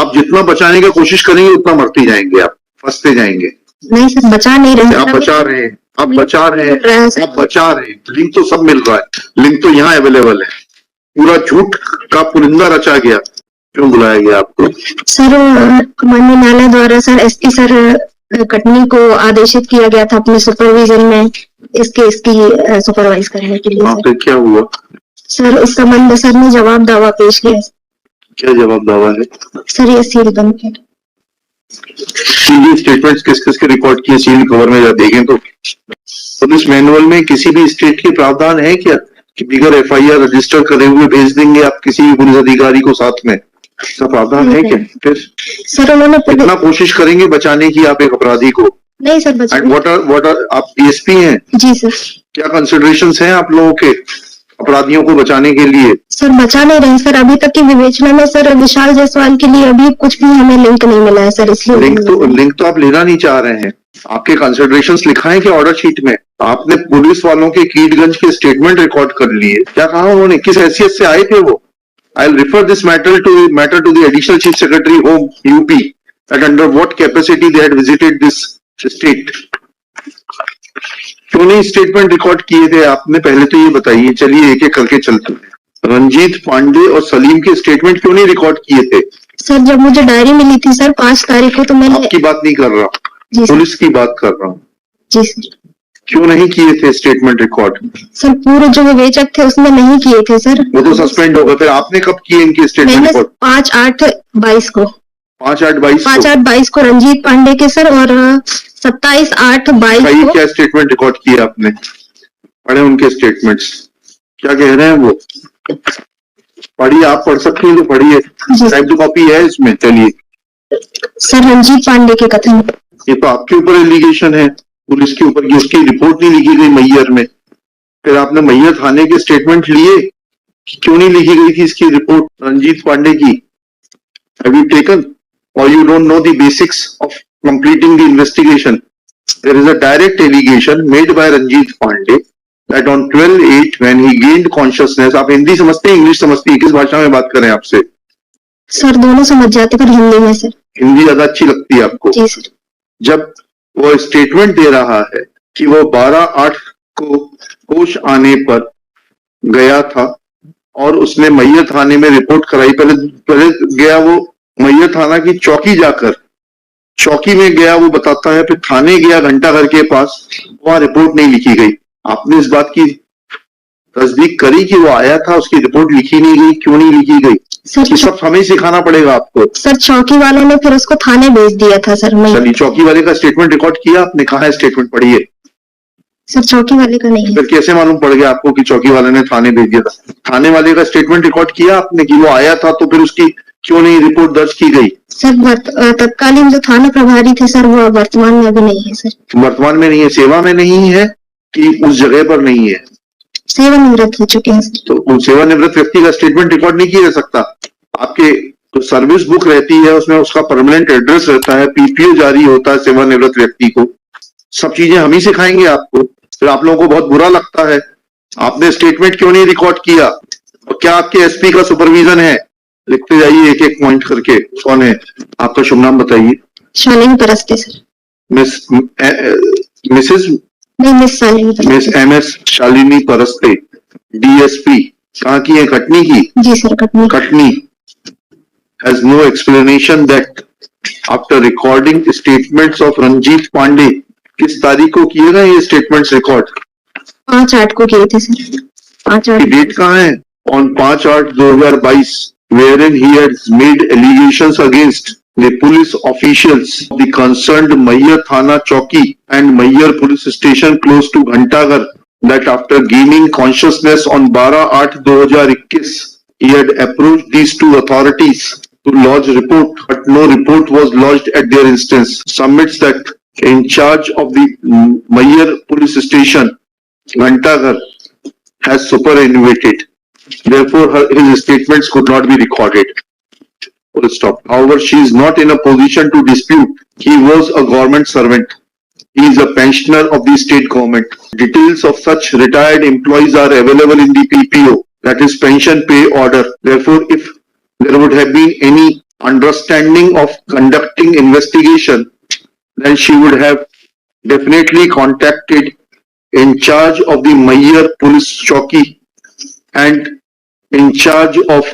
आप जितना बचाने की कोशिश करेंगे उतना मरते जाएंगे, आप फंसते जाएंगे। नहीं सर, बचा नहीं रहे, आप बचा रहे हैं, आप बचा रहे हैं, आप बचा रहे हैं। लिंक तो सब मिल रहा है, लिंक तो यहाँ अवेलेबल है। पूरा झूठ का पुलिंदा रचा गया। क्यों बुलाया गया आपको? सर माननीय न्यायालय द्वारा सर एसपी सर कटनी को आदेशित किया गया था अपने सुपरविजन में इसकी सुपरवाइज करने के लिए। वहाँ पे क्या हुआ सर? इस संबंध में सर ने जवाब दावा पेश किया। क्या जवाब दावा है सर? ये सील बंद किया। स्टेटमेंट्स किस किस के रिकॉर्ड किए सील कवर में देखें तो पुलिस मैनुअल में किसी भी स्टेट के प्रावधान है क्या कि बिगर एफआईआर रजिस्टर करे हुए भेज देंगे आप किसी भी पुलिस अधिकारी को साथ में? ऐसा प्रावधान है क्या? फिर सर उन्होंने कितना कोशिश करेंगे बचाने की आप एक अपराधी को? नहीं सर, व्हाट आर आप डीएसपी हैं? जी सर। क्या कंसिडरेशंस हैं आप लोगों के अपराधियों को बचाने के लिए? सर बचा नहीं रहे सर, अभी तक की विवेचना में सर विशाल जायसवाल के लिए अभी कुछ भी हमें लिंक नहीं मिला है सर, इसलिए लिंक तो आप लेना नहीं चाह रहे हैं। आपके कंसिडरेशंस लिखा है कि ऑर्डर शीट में आपने पुलिस वालों के कीटगंज के स्टेटमेंट रिकॉर्ड कर लिए? क्या कहा उन्होंने? किस हैसियत से आए थे वो? I will refer this matter to the additional chief secretary home UP at under what capacity they had visited this state. क्यों नहीं स्टेटमेंट रिकॉर्ड किए थे आपने? पहले तो ये बताइए। चलिए एक एक करके चलते हैं। रंजीत पांडे और सलीम के स्टेटमेंट क्यों नहीं रिकॉर्ड किए थे? सर जब मुझे डायरी मिली थी सर 5 तारीख को, तो मैंने आपकी बात नहीं कर रहा, पुलिस की बात कर रहा हूँ। जी सर। क्यों नहीं किए थे स्टेटमेंट रिकॉर्ड? सर पूरे जो विवेचक थे उसमें नहीं किए थे सर। वो तो सस्पेंड हो गए। फिर आपने कब किए इनके स्टेटमेंट रिकॉर्ड? 5/8/22 को। 5/8/22 को रंजीत पांडे के सर, और 27/8/22 को। क्या स्टेटमेंट रिकॉर्ड किए आपने? पढ़े उनके स्टेटमेंट्स, क्या कह रहे हैं वो? पढ़िए, आप पढ़ सकती हैं तो पढ़िए, टाइप टू कॉपी है इसमें। चलिए। सर रंजीत पांडे के कथन, ये तो आपके ऊपर एलिगेशन है, पुलिस के ऊपर। उसकी रिपोर्ट नहीं लिखी गई मैयर में। फिर आपने मैयर थाने के स्टेटमेंट लिए, क्यों नहीं लिखी गई थी इसकी रिपोर्ट रंजीत पांडे की? हैव यू टेकन और you don't know the basics of completing the investigation? There is a direct allegation made by Ranjit Pandey that on 12/8 when he gained consciousness। आप हिंदी समझते हैं, इंग्लिश समझते हैं? किस भाषा में बात करें आपसे? सर दोनों समझ जाते, पर हिंदी में सर। हिंदी ज्यादा अच्छी लगती है आपको? जी सर। जब वो स्टेटमेंट दे रहा है कि वो 12/8 को होश आने पर गया था और उसने मैयर थाने में रिपोर्ट कराई। पहले गया वो मैयर थाना की चौकी, जाकर चौकी में गया वो बताता है। फिर थाने गया घंटाघर के पास, वहां रिपोर्ट नहीं लिखी गई। आपने इस बात की तस्दीक करी कि वो आया था, उसकी रिपोर्ट लिखी नहीं गई? क्यों नहीं लिखी गई? ये सब हमें सिखाना पड़ेगा आपको। सर चौकी वालों ने फिर उसको थाने भेज दिया था सर। चलिए, चौकी वाले का स्टेटमेंट रिकॉर्ड किया आपने? कहा है स्टेटमेंट? पढ़िए। सर चौकी वाले का नहीं है। फिर कैसे मालूम पड़ गया आपको कि चौकी वाले ने थाने भेज दिया था? थाने वाले का स्टेटमेंट रिकॉर्ड किया आपने कि वो आया था? तो फिर उसकी क्यों नहीं रिपोर्ट दर्ज की गई? सर तत्कालीन जो थाना प्रभारी थे सर, वो वर्तमान में अभी नहीं है सर। वर्तमान में नहीं है? सेवा में नहीं है कि उस जगह पर नहीं है? सेवानिवृत्त हो चुके हैं। तो सेवानिवृत्त व्यक्ति का स्टेटमेंट रिकॉर्ड नहीं किया जा सकता? आपके तो सर्विस बुक रहती है, उसमें उसका परमानेंट एड्रेस रहता है, पीपीओ जारी होता है सेवानिवृत्त व्यक्ति को। सब चीजें हम ही सिखाएंगे आपको। फिर आप लोगों को बहुत बुरा लगता है। आपने स्टेटमेंट क्यों नहीं रिकॉर्ड किया? और क्या आपके एसपी का सुपरविजन है? लिखते जाइए एक एक पॉइंट करके। कौन है आपका? शुभ नाम बताइए। Shalini Paraste sir. Miss MS Shalini Paraste, DSP। कहाँ की है? कटनी की? जी sir, Katni. has no explanation that after recording statements of Ranjit Pandey, किस तारीख को किए गए ये स्टेटमेंट्स रिकॉर्ड? 5/8 को किए थे सर। 5/8 डेट कहाँ है? on 5/8/2022 wherein he has made allegations against the police officials of the concerned Mayyar Thana Chowki and Mayyar police station close to Ghantaghar that after gaining consciousness on 12/8/2021 he had approached these two authorities to lodge report, but no report was lodged at their instance. Submits that in charge of the Mayyar police station Ghantaghar has superannuated. Therefore, his statements could not be recorded. Full stop. However, she is not in a position to dispute. He was a government servant. He is a pensioner of the state government. Details of such retired employees are available in the PPO, that is pension pay order. Therefore, if there would have been any understanding of conducting investigation, then she would have definitely contacted in charge of the Mayyar Police Chowki and in charge of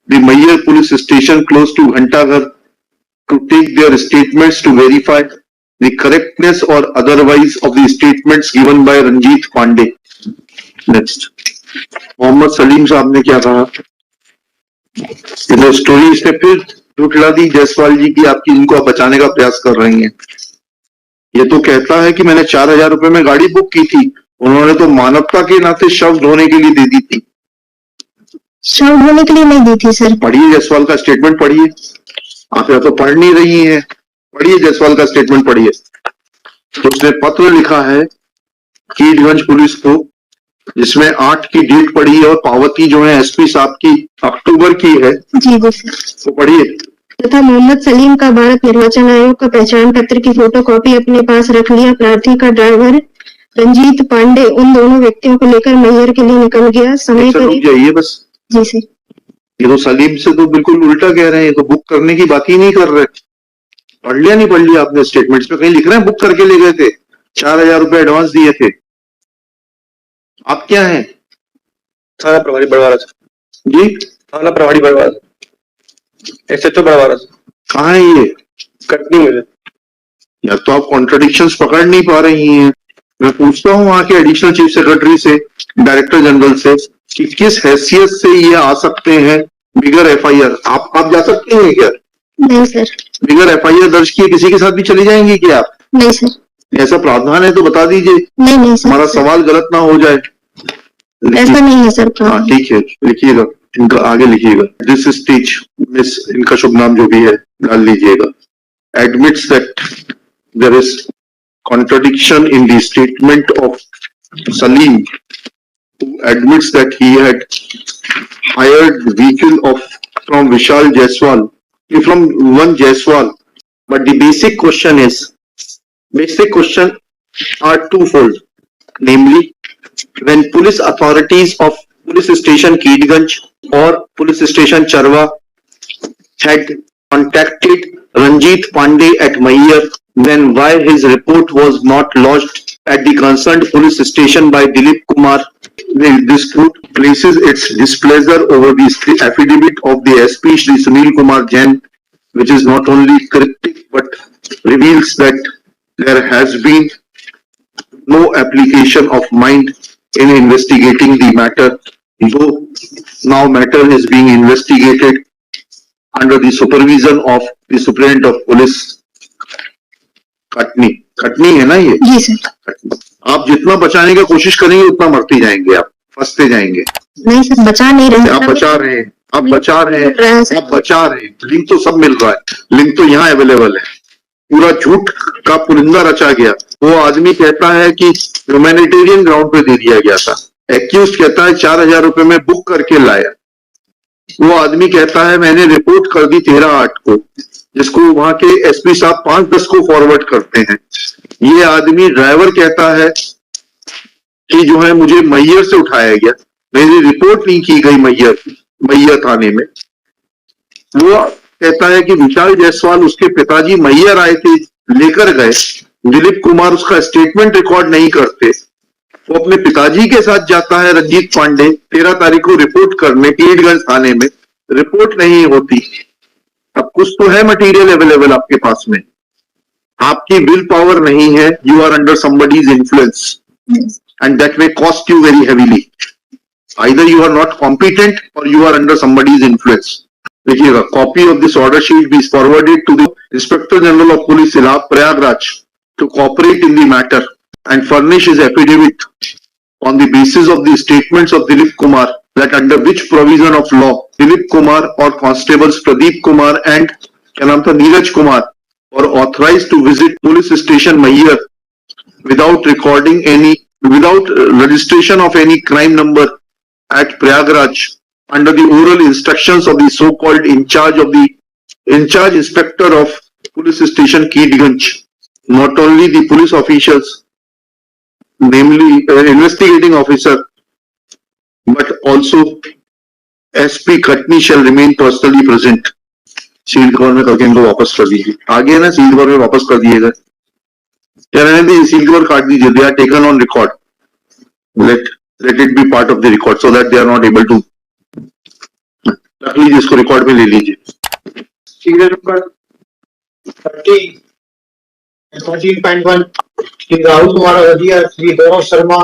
the Mayyar Police Station close to Ghantaghar to take their statements to verify the correctness or otherwise of the statements given by Ranjit Pandey. Next. Mohammad Salim साहब ने क्या कहा? Story इसने फिर झुठला दी जायसवाल जी की, आपकी इनको बचाने का प्रयास कर रही हैं। ये तो कहता है कि मैंने 4,000 रुपए में गाड़ी बुक की थी, उन्होंने तो मानवता के नाते शव ढोने के लिए दे दी थी। शव ढोने के लिए नहीं दी थी सर। पढ़िए जायसवाल का स्टेटमेंट पढ़िए, आप या तो पढ़ नहीं रही हैं, पढ़िए जायसवाल का स्टेटमेंट पढ़िए। तो उसने पत्र लिखा है कीडगंज पुलिस को, जिसमें 8 की डेट पड़ी है और पावती जो है एसपी साहब की अक्टूबर की है। जी जी सर। तो पढ़िए। तथा मोहम्मद सलीम का भारत निर्वाचन आयोग का पहचान पत्र की फोटोकॉपी अपने पास रख लिया। प्रार्थी का ड्राइवर रंजीत पांडे उन दोनों व्यक्तियों को लेकर मैहर के लिए निकल गया। समय करीब जाइए बस। जी सर। ये तो सलीम से तो बिल्कुल उल्टा कह रहे हैं, तो बुक करने की बात ही नहीं कर रहे। पढ़ लिया नहीं पढ़ लिया आपने स्टेटमेंट्स पे? कहीं लिख रहे हैं बुक करके ले गए थे, 4,000 रुपए एडवांस दिए थे। आप क्या हैं? थाना प्रभारी बड़वारा जी, थाना प्रभारी बड़वारा, एसएचओ बड़वारा। कहाँ है ये? कटनी में। या तो आप कॉन्ट्रडिक्शंस पकड़ नहीं पा रही हैं। मैं पूछता हूँ वहां के एडिशनल चीफ सेक्रेटरी से, डायरेक्टर जनरल से, कि किस हैसियत से ये आ सकते हैं बिगर एफआईआर। आप जा सकते हैं क्या? नहीं सर। बिगर एफआईआर दर्ज किए किसी के साथ भी चली जाएंगी क्या आप? नहीं सर। ऐसा प्रावधान है तो बता दीजिए। नहीं सर। हमारा सवाल गलत ना हो जाए। ऐसा नहीं है सर। हाँ ठीक है, लिखिएगा, इनका आगे लिखिएगा। दिस स्टेज मिस, इनका शुभ नाम जो भी है डाल लीजिएगा। Admits that there is contradiction in the statement of Salim, who admits that he had hired vehicle from Vishal Jaiswal, from one Jaiswal. But the basic question are twofold. Namely, when police authorities of police station Keedganj or police station Charwa had contacted Ranjit Pandey at Mayyar, then why his report was not lodged at the concerned police station by Dilip Kumar? This court places its displeasure over the affidavit of the SP Shri Sunil Kumar Jain, which is not only cryptic but reveals that there has been no application of mind in investigating the matter, though now matter is being investigated under the supervision of the Superintendent of Police. Katni है ना ये? जी sir. आप जितना बचाने की कोशिश करेंगे उतना मरते जाएंगे, आप फंसते जाएंगे। नहीं सर, बचा नहीं रहे। आप बचा रहे हैं, आप बचा रहे हैं, आप बचा रहे हैं। लिंक तो सब मिल रहा है, लिंक तो यहाँ अवेलेबल है। पूरा झूठ का पुलिंदा रचा गया। वो आदमी कहता है कि ह्यूमैनिटेरियन ग्राउंड पे दे दिया गया था। एक्यूज कहता है 4,000 रुपए में बुक करके लाया। वो आदमी कहता है मैंने रिपोर्ट कर दी 13/8 को, जिसको वहां के एसपी साहब 5-10 को फॉरवर्ड करते हैं। ये आदमी ड्राइवर कहता है कि जो है मुझे मैहर से उठाया गया, मेरी रिपोर्ट नहीं की गई मैहर थाने में। वो कहता है कि विशाल जायसवाल उसके पिताजी मैहर आए थे, लेकर गए। दिलीप कुमार उसका स्टेटमेंट रिकॉर्ड नहीं करते। वो अपने पिताजी के साथ जाता है रंजीत पांडे 13 तारीख को रिपोर्ट करने कीडगंज थाने में, रिपोर्ट नहीं होती। अब कुछ तो है मटेरियल अवेलेबल आपके पास में, आपकी विल पावर नहीं है। You are under somebody's influence and that may cost you very heavily. Either you are not competent और you are under somebody's influence. देखिएगा, copy of this order sheet be forwarded to the inspector general of police Prayagraj to cooperate in the matter and furnish his affidavit on the basis of the statements of Dilip Kumar, that under which provision of law Dilip Kumar or constables Pradeep Kumar and क्या नाम था Neeraj Kumar were authorized to visit police station Mayyar without registration of any crime number at Prayagraj under the oral instructions of the so-called in charge inspector of police station Keedganj. Not only the police officials, namely investigating officer, but also SP Khatni shall remain personally present. Sealed cover में करके इनको वापस कर दीजिए। आगे है ना, sealed cover में वापस कर दिएगा। क्या रहने दीजिए, सील्ड कवर काट दीजिए। They are taken on record, let it be part of the record so that they are not able to. रख लीजिए, इसको रिकॉर्ड में ले लीजिए। Serial number 30 and 13.1 Shri Rahul Kumar Awadhiya, Shri Gaurav Sharma,